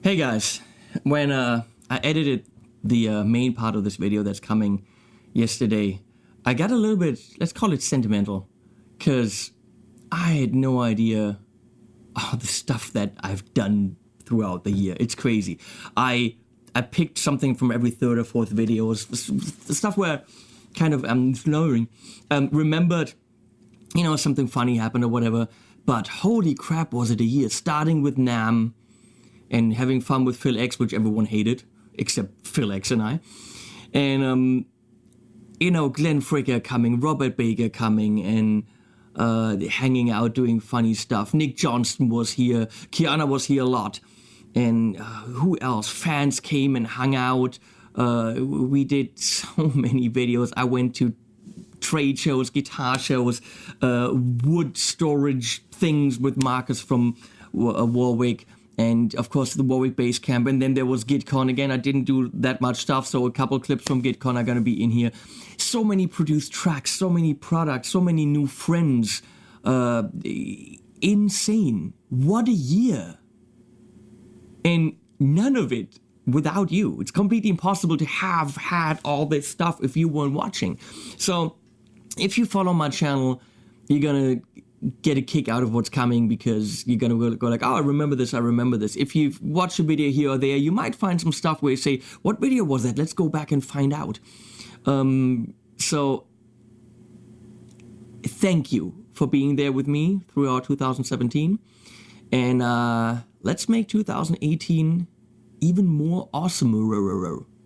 Hey guys, when I edited the main part of this video that's coming yesterday, I got a little bit, let's call it sentimental, because I had no idea all the stuff that I've done throughout the year. It's crazy. I picked something from every third or fourth video, the stuff where kind of I'm slurring, remembered, you know, something funny happened or whatever, but holy crap was it a year, starting with NAMM, and having fun with Phil X, which everyone hated, except Phil X and I. And, you know, Glenn Fricker coming, Robert Baker coming, and hanging out, doing funny stuff. Nick Johnston was here, Kiana was here a lot. And who else? Fans came and hung out. We did so many videos. I went to trade shows, guitar shows, wood storage things with Marcus from Warwick. And of course the Warwick Base Camp, and then there was GuitCon again. I didn't do that much stuff, so a couple clips from GuitCon are gonna be in here. So many produced tracks, so many products, so many new friends. Insane. What a year. And none of it without you. It's completely impossible to have had all this stuff if you weren't watching. So if you follow my channel, you're gonna get a kick out of what's coming, because you're gonna go like, oh, I remember this. If you've watched a video here or there, you might find some stuff where you say, what video was that? Let's go back and find out. So thank you for being there with me throughout 2017. And let's make 2018 even more awesome.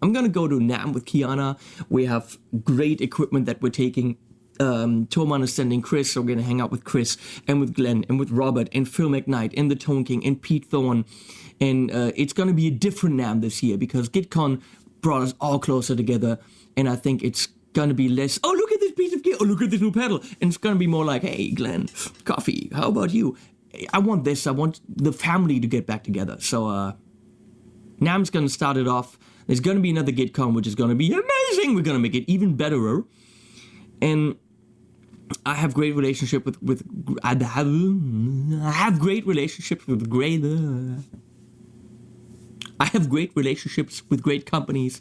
I'm gonna go to NAMM with Kiana. We have great equipment that we're taking. Toman is sending Chris, so we're gonna hang out with Chris and with Glenn and with Robert and Phil McKnight and the Tone King and Pete Thorne, and it's gonna be a different NAMM this year because GuitCon brought us all closer together, and I think it's gonna be less, oh look at this piece of gear, oh look at this new pedal, and it's gonna be more like, hey Glenn, coffee, how about you? I want this, I want the family to get back together. So NAMM's gonna start it off. There's gonna be another GuitCon, which is gonna be amazing. We're gonna make it even betterer. And I have great relationship with great relationships with great companies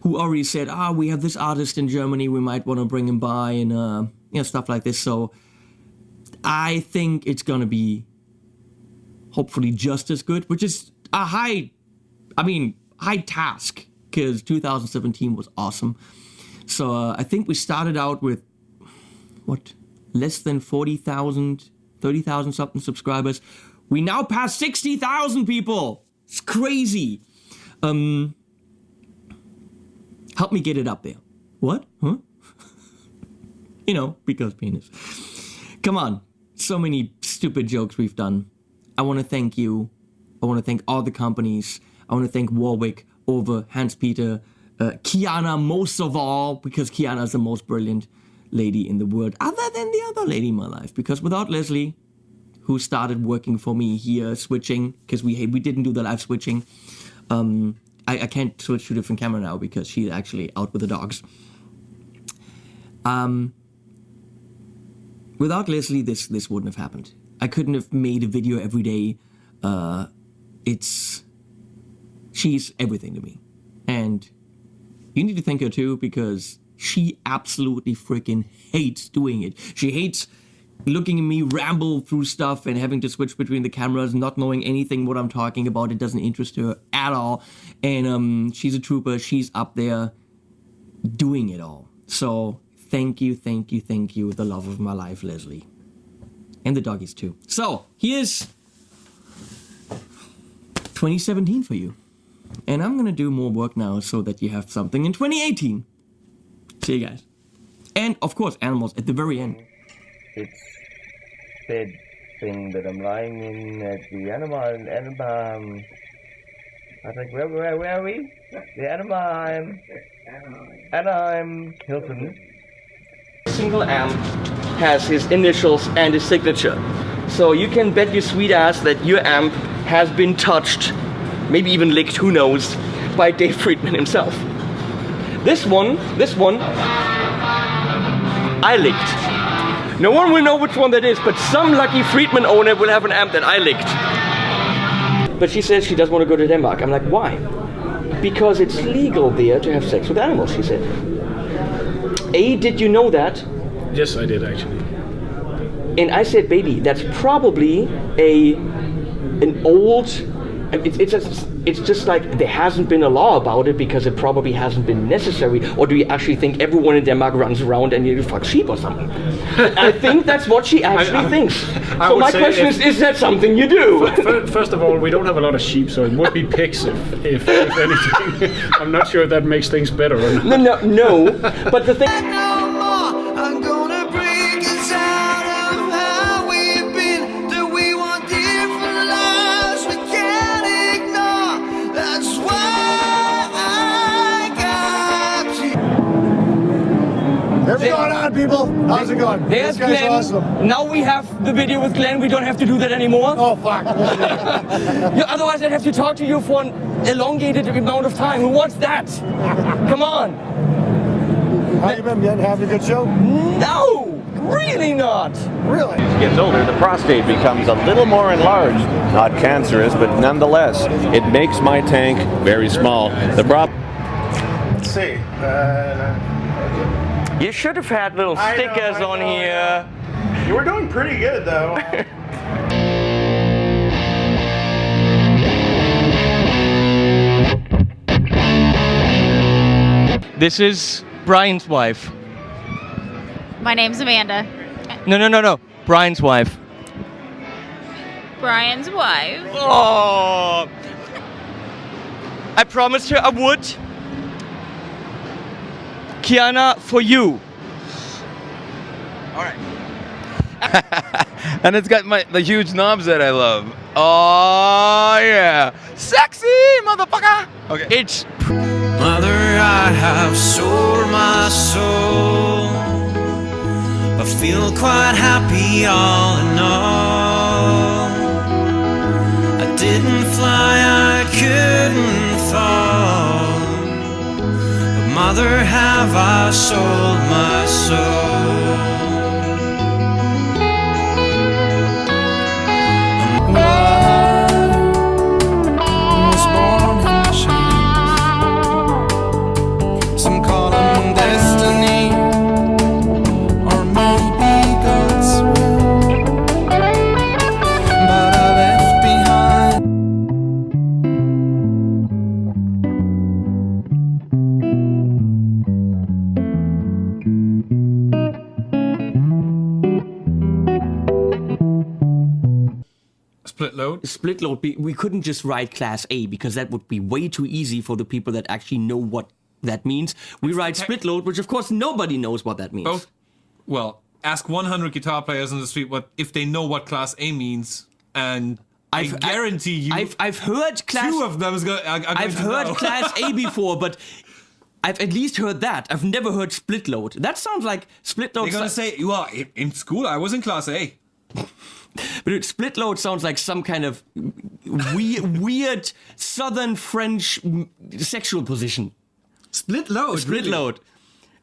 who already said, we have this artist in Germany, we might want to bring him by, and you know, stuff like this. So I think it's gonna be hopefully just as good, which is a high task, because 2017 was awesome. So I think we started out with less than 40,000, 30,000 something subscribers. We now passed 60,000 people. It's crazy. Help me get it up there. What? Huh? You know, because penis. Come on. So many stupid jokes we've done. I want to thank you. I want to thank all the companies. I want to thank Warwick, Ove, Hans-Peter, Kiana most of all, because Kiana is the most brilliant lady in the world, other than the other lady in my life, because without Leslie, who started working for me here, switching, because we didn't do the live switching, I can't switch to a different camera now because she's actually out with the dogs. Without Leslie, this wouldn't have happened. I couldn't have made a video every day. She's everything to me, and you need to thank her too, because she absolutely freaking hates doing it. She hates looking at me ramble through stuff and having to switch between the cameras, not knowing anything what I'm talking about. It doesn't interest her at all. And she's a trooper. She's up there doing it all. So thank you, the love of my life, Leslie. And the doggies too. So here's 2017 for you. And I'm gonna do more work now so that you have something in 2018. See you guys. And of course, animals at the very end. It's bed thing that I'm lying in at the animal. I think, where are we? The Anaheim Hilton. Single amp has his initials and his signature. So you can bet your sweet ass that your amp has been touched, maybe even licked, who knows, by Dave Friedman himself. This one, I licked. No one will know which one that is, but some lucky Friedman owner will have an amp that I licked. But she says she doesn't want to go to Denmark. I'm like, why? Because it's legal there to have sex with animals, she said. Did you know that? Yes, I did actually. And I said, baby, that's probably an old. It's just like there hasn't been a law about it because it probably hasn't been necessary. Or do you actually think everyone in Denmark runs around and you fuck sheep or something? I think that's what she actually thinks. So my question is that something you do? First of all, we don't have a lot of sheep, so it would be pigs if anything. I'm not sure if that makes things better or not. No. But the thing. What's going on, people? How's it going? There's this guy's Glenn. awesome. Now we have the video with Glenn. We don't have to do that anymore. Oh, fuck. Otherwise, I'd have to talk to you for an elongated amount of time. Who wants that? Come on. How you been? Having a good show? No, really not. Really? As he gets older, the prostate becomes a little more enlarged. Not cancerous, but nonetheless, it makes my tank very small. The problem. Let's see. You should have had little stickers on here. You were doing pretty good, though. This is Brian's wife. My name's Amanda. No. Brian's wife. Brian's wife. Oh! I promised her I would. Kiana, for you. All right. And it's got the huge knobs that I love. Oh yeah, sexy motherfucker. Okay. It's Mother, I have sold my soul, but feel quite happy all in all. I didn't fly, I couldn't fall. Mother, have I sold my soul? I was born in chains. Some call them destiny, or maybe God's will. But I left behind. Split load. We couldn't just write Class A because that would be way too easy for the people that actually know what that means. We write split load, which of course nobody knows what that means. Well, ask 100 guitar players on the street if they know what Class A means, and I guarantee you, I've heard Class. Two of them is going. I've heard Class A before, but I've at least heard that. I've never heard split load. That sounds like split load. They're gonna say, "Well, in school I was in Class A." But split load sounds like some kind of weird Southern French sexual position. Split load. Split load.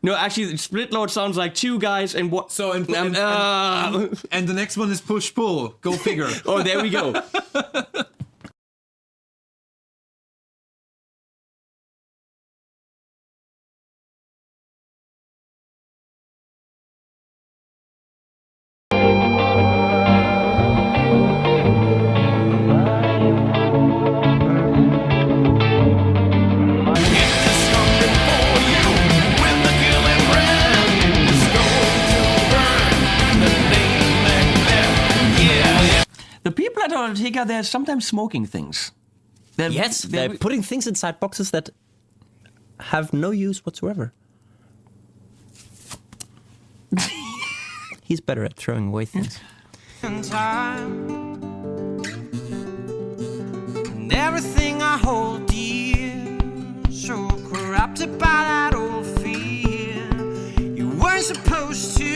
No, actually, split load sounds like two guys and what? So and the next one is push pull. Go figure. Oh, there we go. The people at Ortega, they're sometimes smoking things. They're putting things inside boxes that have no use whatsoever. He's better at throwing away things. And everything I hold dear, so corrupted by that old fear. You weren't supposed to.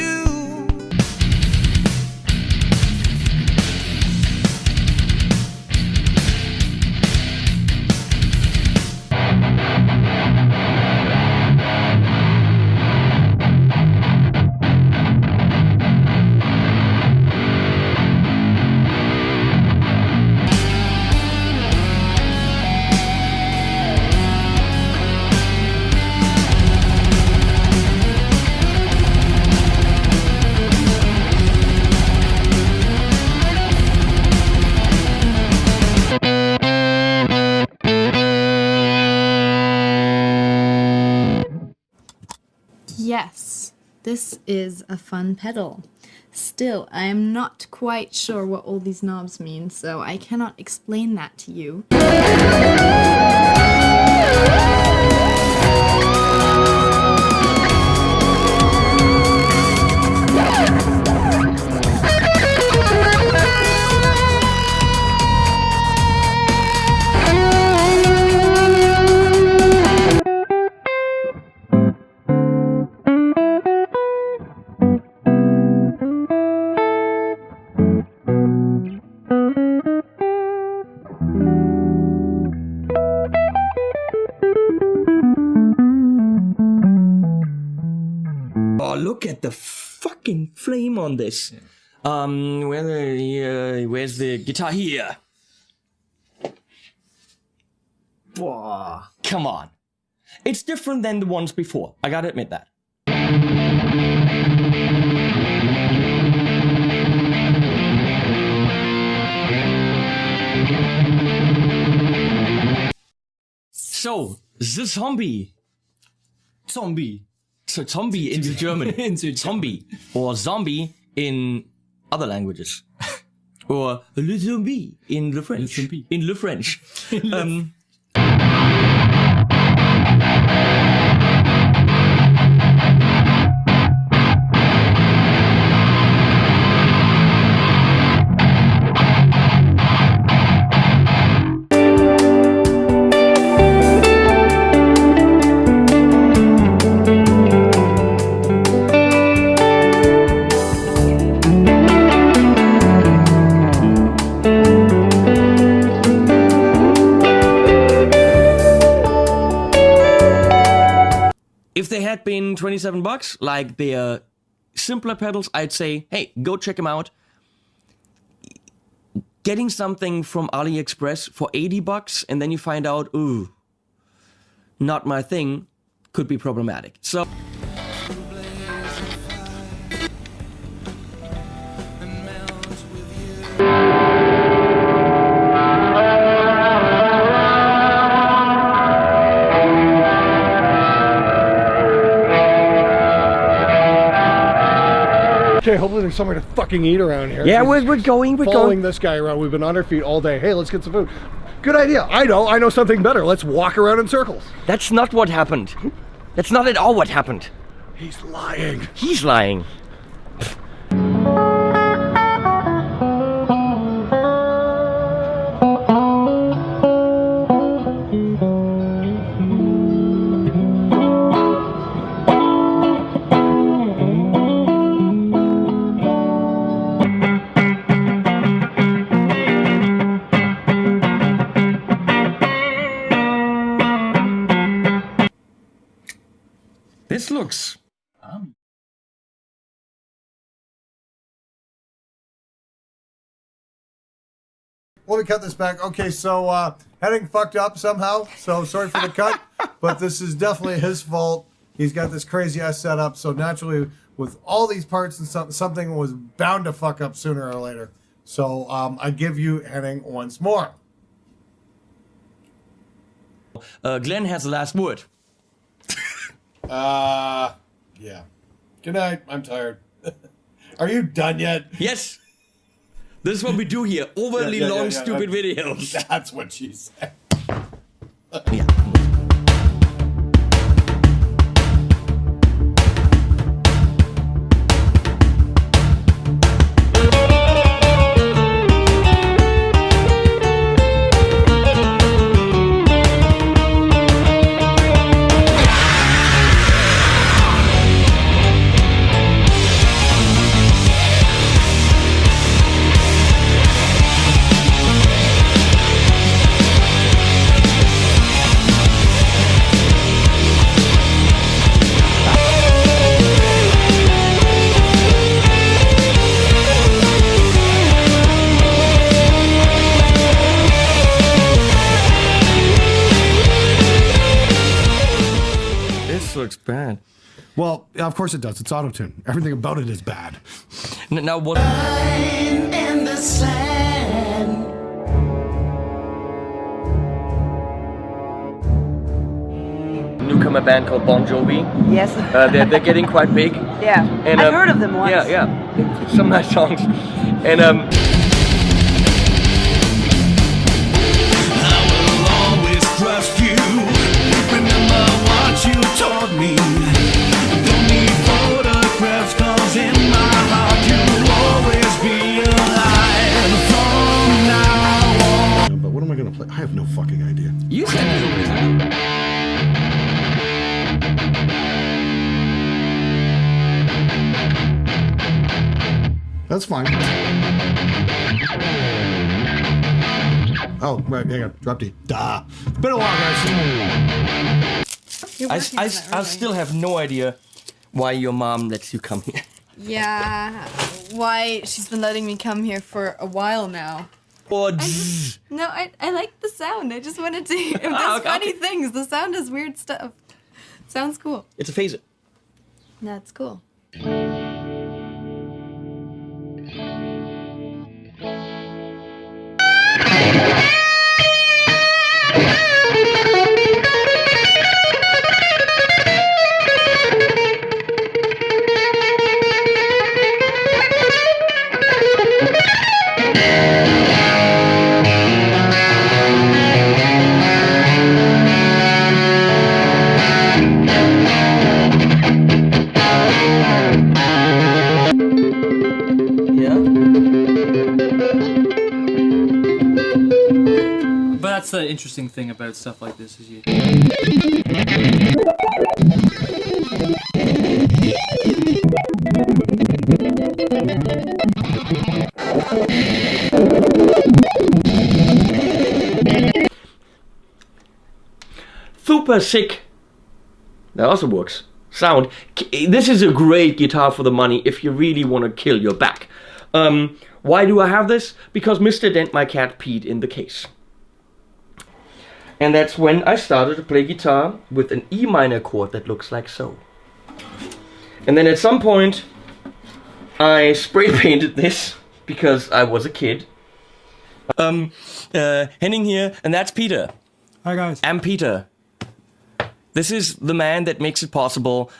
Yes, this is a fun pedal. Still, I am not quite sure what all these knobs mean, so I cannot explain that to you. Oh, look at the fucking flame on this. Where's the guitar here? Whoa, come on. It's different than the ones before. I gotta admit that. So, the zombie. So zombie in German. Zombie. Or zombie in other languages. Or le zombie in the French. In le French. If they had been $27, like their simpler pedals, I'd say, hey, go check them out. Getting something from AliExpress for $80 and then you find out, ooh, not my thing, could be problematic. So. Okay, hopefully there's somewhere to fucking eat around here. Yeah, we're going. Following this guy around. We've been on our feet all day. Hey, let's get some food. Good idea. I know something better. Let's walk around in circles. That's not what happened. That's not at all what happened. He's lying. He's lying. This looks... Let me cut this back. Okay, so Henning fucked up somehow, so sorry for the cut, but this is definitely his fault. He's got this crazy ass setup, so naturally with all these parts and something was bound to fuck up sooner or later. So I give you Henning once more. Glenn has the last word. Yeah. Good night. I'm tired. Are you done yet? Yes. This is what we do here. Overly long, stupid videos. That's what she said. Yeah. Looks bad. Well, of course it does. It's auto-tune. Everything about it is bad. Now what? In the sand. newcomer band called Bon Jovi. Yes. They're getting quite big. Yeah. And, I've heard of them once. Yeah. Some nice songs. And Always trust you. Remember what you taught me. Don't need photographs, 'cause in my heart you'll always be alive from now on. But what am I gonna play? I have no fucking idea. You said you were. That's fine. Oh, right, hang on. Drop D. Duh. It's been a while, guys. I still have no idea why your mom lets you come here. Yeah, why she's been letting me come here for a while now. No, I like the sound. I just wanted to. It does funny things. The sound is weird stuff. Sounds cool. It's a phaser. That's cool. That's the interesting thing about stuff like this is you. super sick. That also works. Sound. This is a great guitar for the money if you really want to kill your back. Why do I have this? Because Mr. Dent, my cat, peed in the case. And that's when I started to play guitar with an E minor chord that looks like so. And then at some point, I spray painted this because I was a kid. Henning here, and that's Peter. Hi guys. AMPETE. This is the man that makes it possible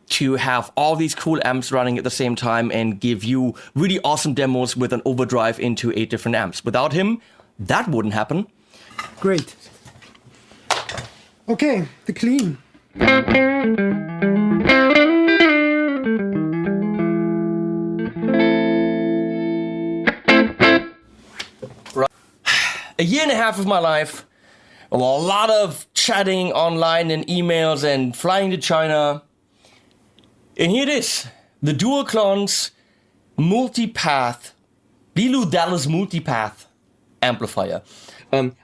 to have all these cool amps running at the same time and give you really awesome demos with an overdrive into 8 different amps. Without him, that wouldn't happen. Great. Okay, the clean. A year and a half of my life, a lot of chatting online and emails and flying to China. And here it is, the Dual Clones Multipath, Bilu Dallas Multipath amplifier.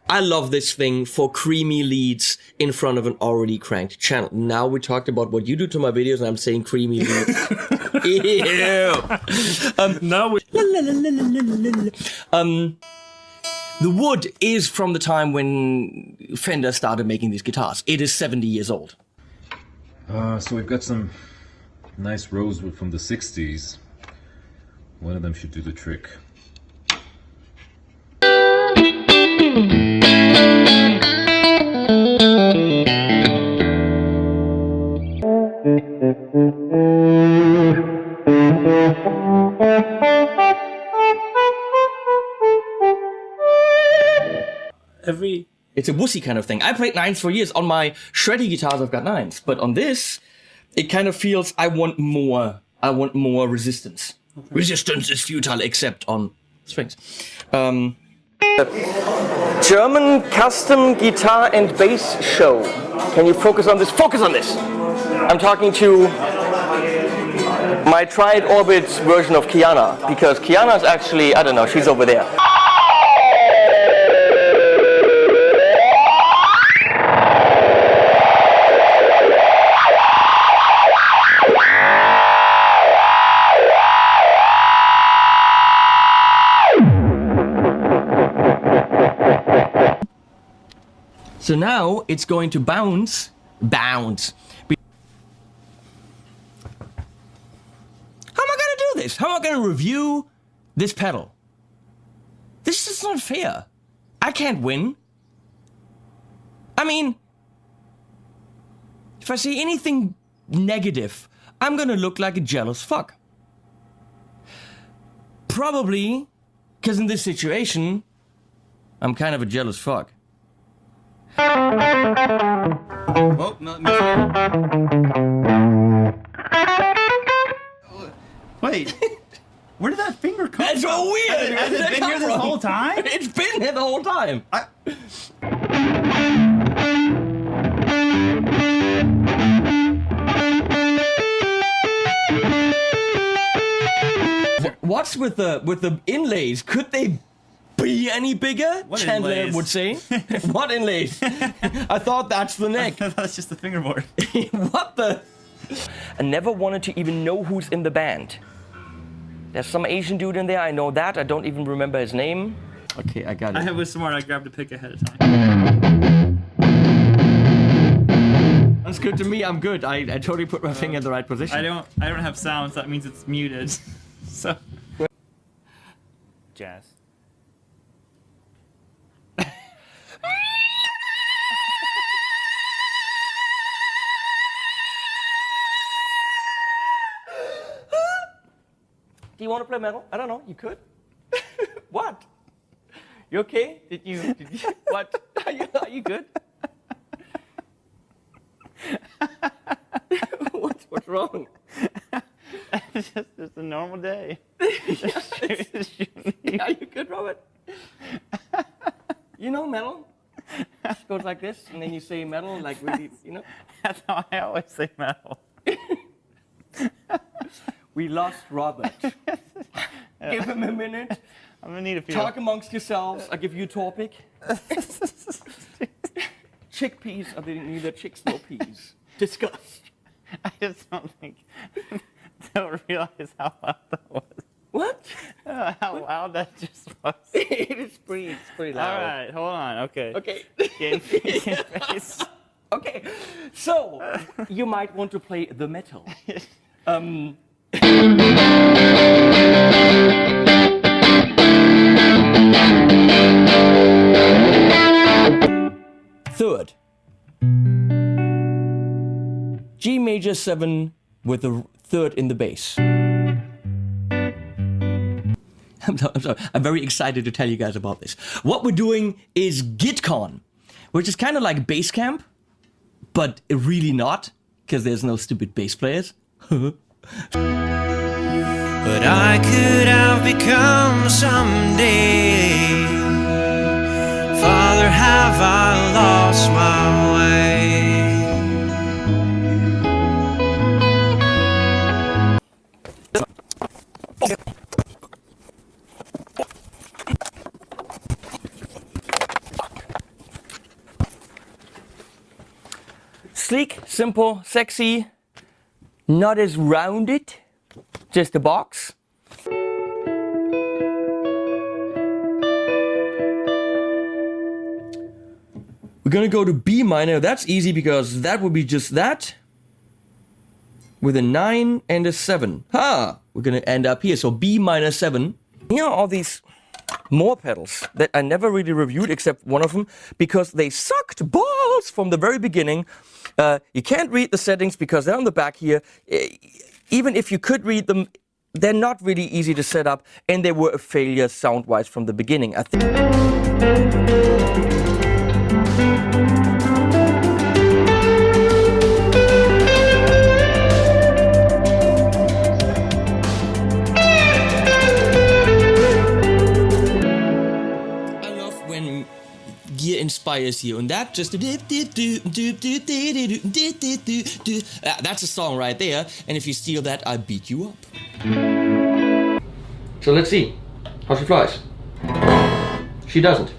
I love this thing for creamy leads in front of an already cranked channel. Now we talked about what you do to my videos and I'm saying creamy leads. Ew. Now we... The wood is from the time when Fender started making these guitars. It is 70 years old. So we've got some nice rosewood from the 60s. One of them should do the trick. It's a wussy kind of thing. I played 9s for years. On my shreddy guitars, I've got 9s. But on this, it kind of feels I want more. I want more resistance. Okay. Resistance is futile except on strings. German custom guitar and bass show. Can you focus on this? Focus on this! I'm talking to my Triad Orbit version of Kiana, because Kiana's actually, I don't know, she's over there. So now it's going to bounce. How am I gonna do this? How am I gonna review this pedal? This is not fair. I can't win. I mean, if I say anything negative, I'm gonna look like a jealous fuck. Probably, because in this situation, I'm kind of a jealous fuck. Oh, no, wait. Where did that finger come That's from? so weird! Has it been here this whole time? It's been here the whole time! What's with the inlays? Could they be any bigger? What Chandler inlays? would say. What inlays? I thought that's the neck. That's just the fingerboard. What the? I never wanted to even know who's in the band. There's some Asian dude in there, I know that. I don't even remember his name. Okay, I got it. I was smart, I grabbed a pick ahead of time. That's good to me, I'm good. I totally put my finger in the right position. I don't have sounds, that means it's muted. So jazz. Do you want to play metal? I don't know, you could. What? You okay? Did you what? Are you good? What's wrong? It's just a normal day. Yeah, you good, Robert? You know metal? It goes like this, and then you say metal, like really, you know? That's how I always say metal. We lost Robert. Give him a minute. I'm gonna need a few. Talk amongst yourselves. I'll give you a topic. Chickpeas are neither chicks nor peas. Discuss. I just don't realize how loud that was. What? How loud that just was. It's pretty loud. All right, hold on. Okay. Okay. Game face. Okay. So you might want to play the metal. Third. G major 7 with the third in the bass. I'm sorry. I'm very excited to tell you guys about this. What we're doing is GuitCon, which is kind of like bass camp, but really not, because there's no stupid bass players. But I could have become someday. Father, have I lost my way? Sleek, simple, sexy, not as rounded, just a box. We're gonna go to B minor. That's easy because that would be just that with a 9 and a 7. We're gonna end up here. So B minor 7. Here are all these more pedals that I never really reviewed except one of them because they sucked balls from the very beginning. You can't read the settings because they're on the back here. Even if you could read them, they're not really easy to set up, and they were a failure sound-wise from the beginning, I think. Gear inspires you, and that just that's a song right there. And if you steal that, I beat you up. So let's see how she flies. She doesn't.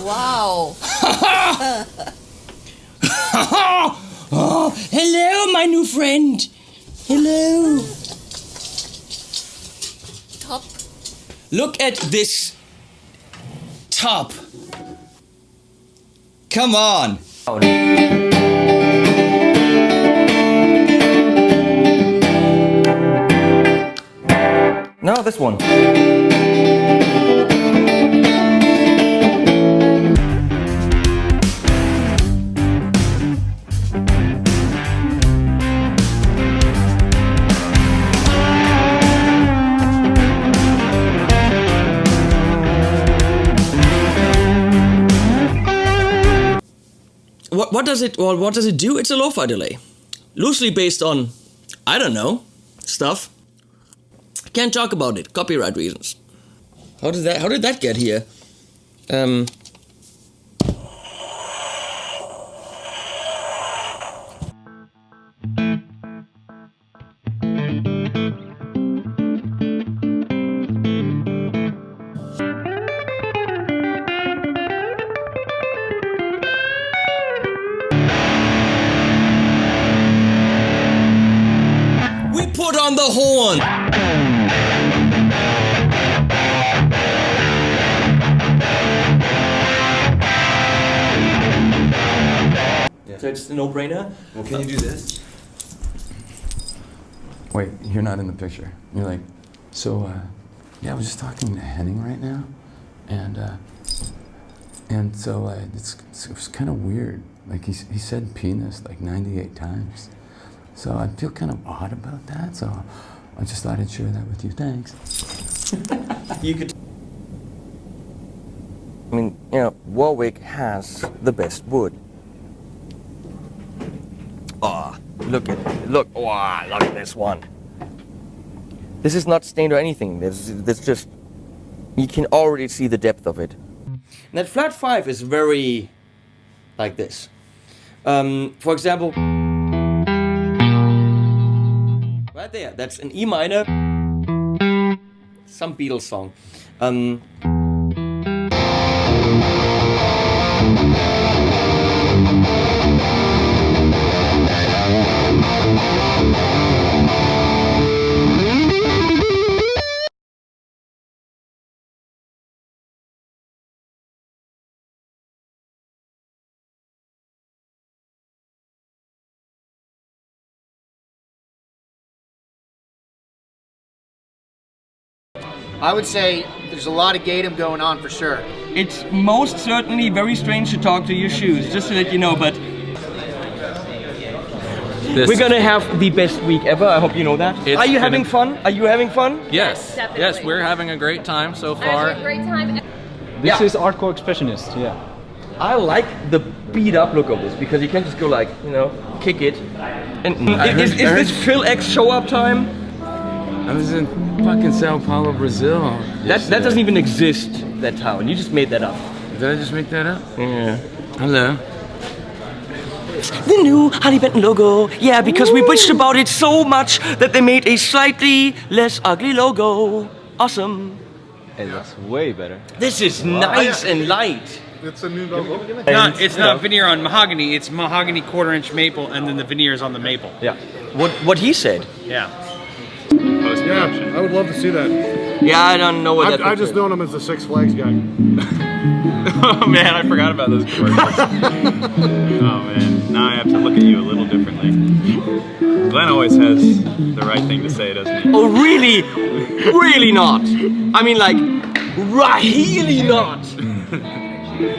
Wow. Oh, hello, my new friend. Hello. Top. Look at this top. Come on! No, this one. What does it do? It's a lo-fi delay. Loosely based on, I don't know, stuff. Can't talk about it, copyright reasons. How did that get here? We put on the horn! So it's a no-brainer. Well, can you do this? Wait, you're not in the picture. You're like, so, yeah, I was just talking to Henning right now, and so it was kind of weird. Like he said penis like 98 times. So I feel kind of odd about that. So I just thought I'd share that with you. Thanks. You could. I mean, you know, Warwick has the best wood. Oh, look at it. Look, wow, look at this one. This is not stained or anything. This just, you can already see the depth of it. And that flat 5 is very like this. For example, right there, that's an E minor, some Beatles song. I would say there's a lot of Gatum going on for sure. It's most certainly very strange to talk to your shoes, just to let you know, but we're gonna have the best week ever. I hope you know that. Are you having fun? Are you having fun? Yes. Definitely. Yes, we're having a great time so far. I had a great time. This is Hardcore Expressionist, yeah. I like the beat up look of this because you can just go like, you know, kick it. And is this Phil X show up time? I was in fucking Sao Paulo, Brazil. That doesn't even exist, that town. You just made that up. Did I just make that up? Yeah. Hello. The new Honey Benton logo. Yeah, because we bitched about it so much that they made a slightly less ugly logo. Awesome. It looks way better. This is nice and light. It's a new logo. It's not veneer on mahogany. It's mahogany 1/4-inch maple, and then the veneer is on the maple. Yeah. What he said. Yeah. Yeah, I would love to see that. Yeah, I don't know what that I just known him as the Six Flags guy. Oh man, I forgot about those commercials. Oh man, now I have to look at you a little differently. Glenn always has the right thing to say, doesn't he? Oh really? Really not. I mean like, really not.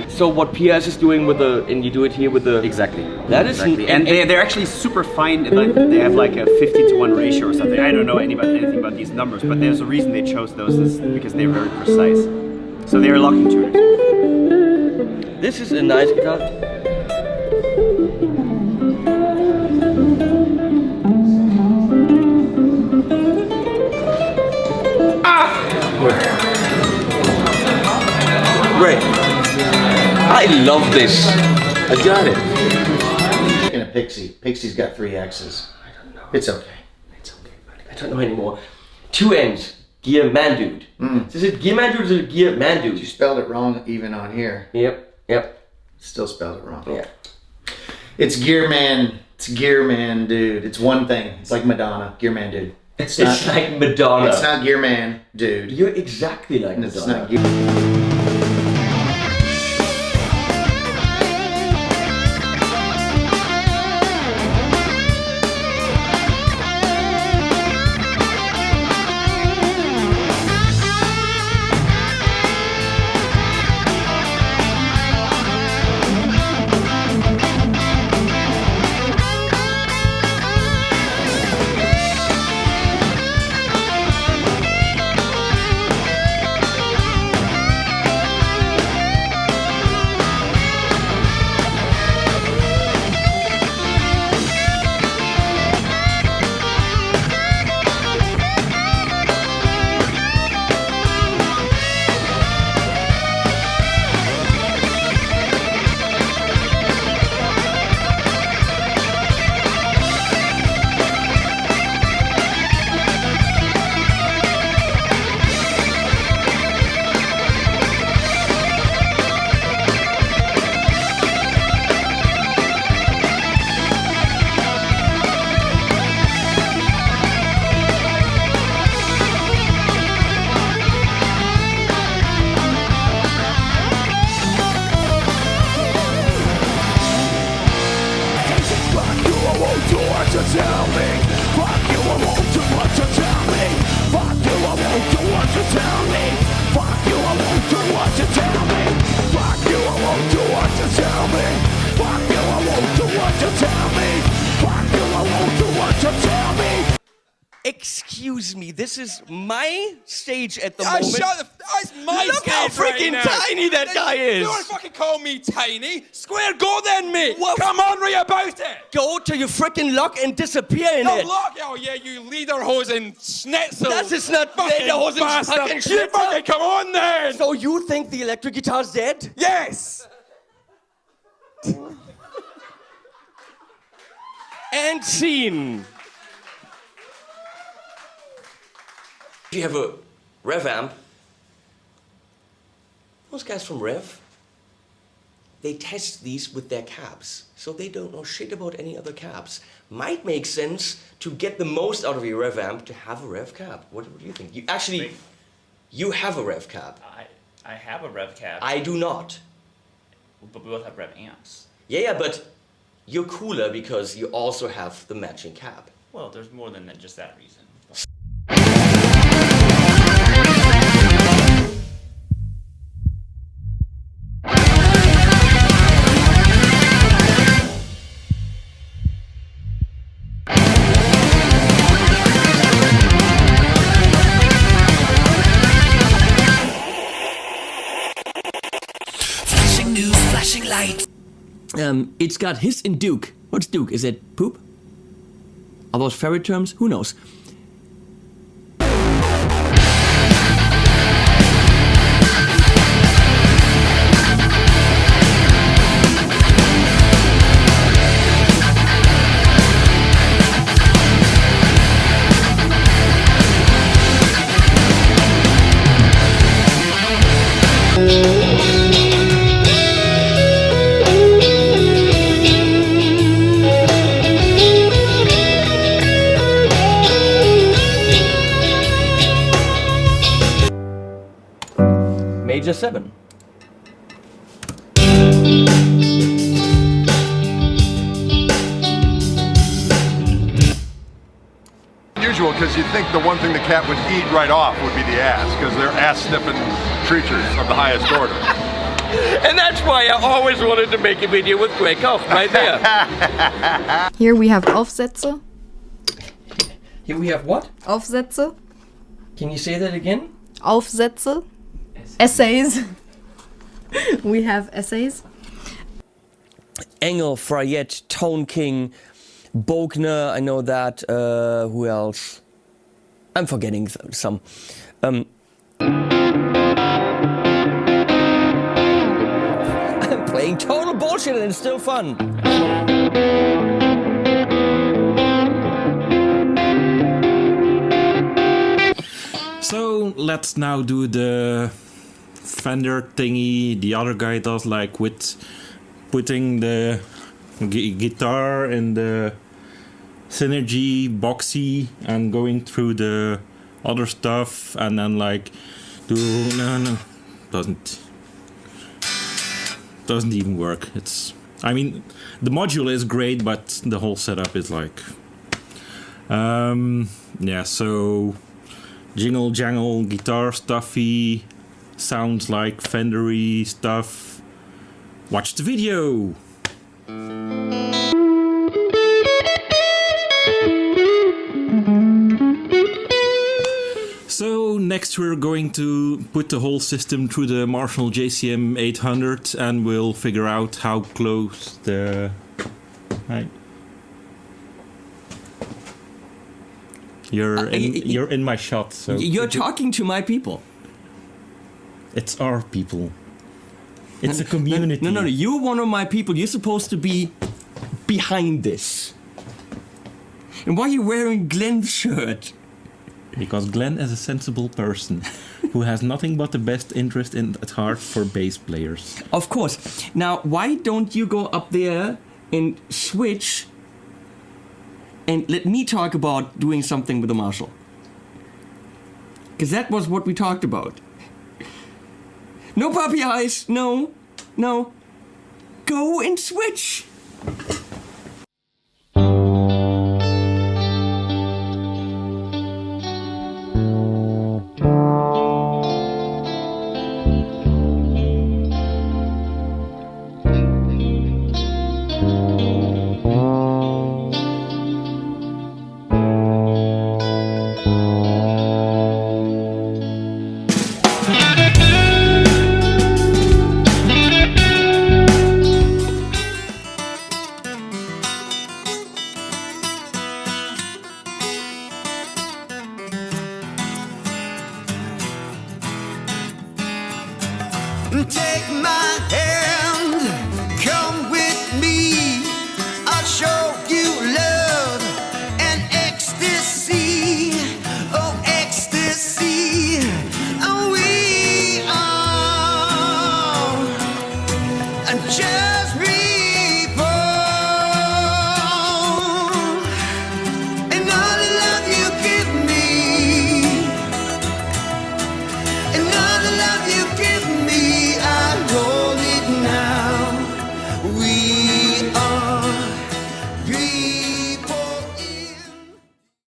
So what PS is doing with the, and you do it here with the... Exactly. That is... Exactly. And they're actually super fine. Like, they have like a 50-to-1 ratio or something. I don't know anything about these numbers, but there's a reason they chose those is because they're very precise. So they're locking tuners. This is a nice guitar. Great. I love this. I got it. In a Pixie. Pixie's got 3 X's. I don't know. It's okay. It's okay, buddy. I don't know anymore. 2 N's. Gear Man Dude. Is it Gear Man Dude or is it Gear Man Dude? You spelled it wrong even on here. Yep. Still spelled it wrong. Yeah. It's Gear Man. It's Gear Man Dude. It's one thing. It's like Madonna. Gear Man Dude. It's like Madonna. It's not Gear Man Dude. You're exactly like It's Madonna. not Gear Excuse me, this is my stage at the moment. It's my Look how stage right freaking now. tiny that guy is. You don't fucking call me tiny. Square, go then, mate. Well, come on, right about it. Go to your freaking lock and disappear in it. Lock. Oh yeah, you lederhosen schnitzel. Das ist not fucking lederhosen bastard. fucking You schnitzel. fucking come on then. So you think the electric guitar's dead? Yes. And scene. If you have a Rev amp, those guys from Rev, they test these with their cabs, so they don't know shit about any other cabs. Might make sense to get the most out of your Rev amp to have a Rev cab. What do you think? You have a Rev cab. I have a Rev cab. I do not. But we both have Rev amps. Yeah, but you're cooler because you also have the matching cab. Well, there's more than just that reason. Flashing news, flashing lights. It's got hiss and duke. What's duke? Is it poop? Are those fairy terms? Who knows? Major 7. Unusual, because you'd think the one thing the cat would eat right off would be the ass, because they're ass-sniffing creatures of the highest order. And that's why I always wanted to make a video with Greg Koch, right there. Here we have Aufsätze. Here we have what? Aufsätze. Can you say that again? Aufsätze. Essays. We have essays. Engel, Frayet, Tone King, Bogner, I know that. Who else? I'm forgetting some. I'm playing total bullshit and it's still fun. So let's now do the Fender thingy the other guy does, like with putting the guitar in the Synergy boxy and going through the other stuff and then like doesn't even work. I mean the module is great, but the whole setup is like yeah, so jingle jangle guitar stuffy, sounds like Fendery stuff. Watch the video. So next we're going to put the whole system through the Marshall JCM 800 and we'll figure out how close the... Right. You're in my shot, so... You're talking to my people. It's our people. It's a community. No, you're one of my people. You're supposed to be behind this. And why are you wearing Glenn's shirt? Because Glenn is a sensible person who has nothing but the best interest at heart for bass players. Of course. Now, why don't you go up there and switch and let me talk about doing something with the Marshall? Because that was what we talked about. No puppy eyes. No. Go and switch. Take my hand.